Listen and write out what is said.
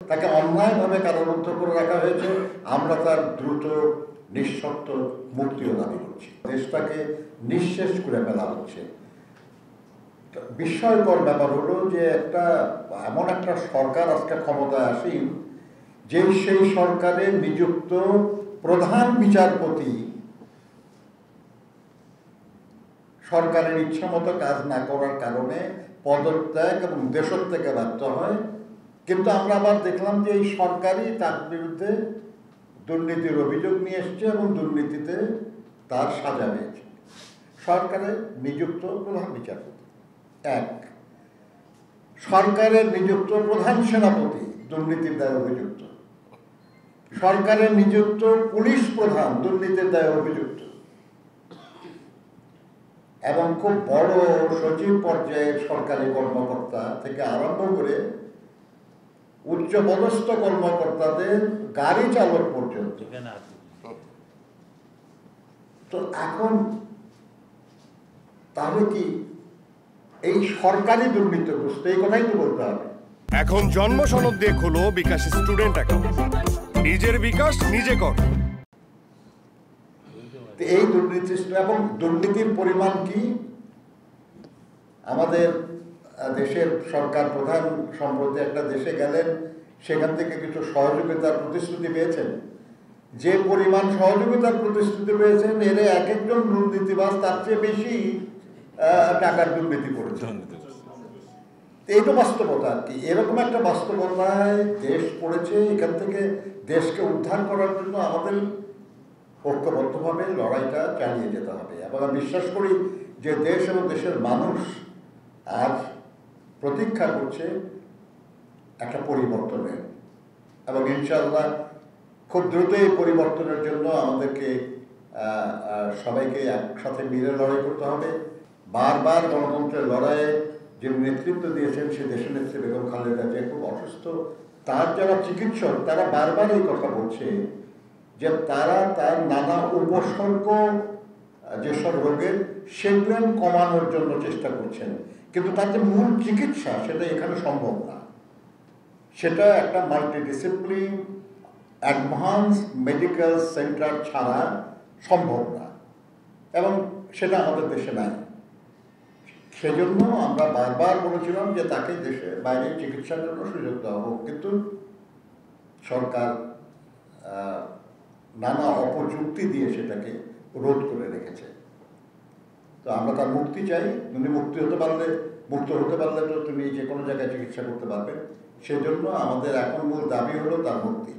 তাকে অন্যায়ভাবে কারারুদ্ধ করে রাখা হয়েছে। আমরা তার দ্রুত নিঃশর্ত মুক্তিও দাবি করছি। দেশটাকে নিঃশেষ করে ফেলা হচ্ছে। বিস্ময়কর ব্যাপার হলো যে এমন একটা সরকার আজকে ক্ষমতায় আসীন, যে সেই সরকারের নিযুক্ত প্রধান বিচারপতি সরকারের ইচ্ছা মতো কাজ না করার কারণে পদত্যাগ এবং দেশত্যাগে বাধ্য হয়। কিন্তু আমরা আবার দেখলাম যে এই সরকারই তার বিরুদ্ধে দুর্নীতির অভিযোগ নিয়ে এসছে এবং দুর্নীতিতে তার সাজা পেয়েছে। সরকারের নিযুক্ত প্রধান বিচারপতি এক, সরকারের নিযুক্ত প্রধান সেনাপতি দুর্নীতির দায়ে অভিযুক্ত, সরকারের নিযুক্ত পুলিশ প্রধান দুর্নীতির দায়ে অভিযুক্ত, এবং খুব বড় সচিব পর্যায়ের সরকারি কর্মকর্তা থেকে আরম্ভ করে উচ্চপদস্থ কর্মকর্তাদের গাড়ি চালক পর্যন্ত। তো এখন তাহলে কি এই সরকারি দুর্নীতিগ্রস্ত, এই কথাই তো বলতে হবে। এখন জন্ম সনদ দিয়ে খোলো বিকাশ স্টুডেন্ট অ্যাকাউন্ট, নিজের বিকাশ নিজে কর। এই দুর্নীতি এবং দুর্নীতির পরিমাণ কি? আমাদের দেশের সরকার প্রধান সম্প্রতি একটা দেশে গেলেন, সেখান থেকে কিছু সহযোগিতার প্রতিশ্রুতি পেয়েছেন। যে পরিমাণ সহযোগিতার প্রতিশ্রুতি পেয়েছেন, এর এক একজন দুর্নীতিবাজ তার চেয়ে বেশি টাকার দুর্নীতি করেছেন। এই তো বাস্তবতা আর কি। এরকম একটা বাস্তবতায় দেশ পড়েছে। এখান থেকে দেশকে উদ্ধার করার জন্য আমাদের ঐক্যবদ্ধভাবে লড়াইটা চালিয়ে যেতে হবে। এবং আমি বিশ্বাস করি যে দেশ এবং দেশের মানুষ আজ প্রতীক্ষা করছে একটা পরিবর্তনের, এবং ইনশাআল্লাহ খুব দ্রুত এই পরিবর্তনের জন্য আমাদেরকে সবাইকে একসাথে মিলে লড়াই করতে হবে। বারবার গণতন্ত্রের লড়াইয়ে যে নেতৃত্ব দিয়েছেন সে দেশের নেত্রী বেগম খালেদা জিয়া খুব অসুস্থ। তার যারা চিকিৎসক তারা বারবার এই কথা বলছে যে তারা তার নানা উপসর্গ যেসব রোগের সেগুলো কমানোর জন্য চেষ্টা করছেন, কিন্তু তার যে মূল চিকিৎসা সেটা এখানে সম্ভব না। সেটা একটা মাল্টিডিসিপ্লিন অ্যাডভান্স মেডিকেল সেন্টার ছাড়া সম্ভব না, এবং সেটা আমাদের দেশে নাই। সেজন্য আমরা বারবার বলেছিলাম যে তাকে দেশে বাইরে চিকিৎসার জন্য সুযোগ দেওয়া হোক, কিন্তু সরকার নানা অপযুক্তি দিয়ে সেটাকে রোধ করে রেখেছে। তো আমরা তার মুক্তি চাই। উনি মুক্ত হতে পারলে তো তুমি যে কোনো জায়গায় চিকিৎসা করতে পারবেন। সেজন্য আমাদের এখন মূল দাবি হলো তার মুক্তি।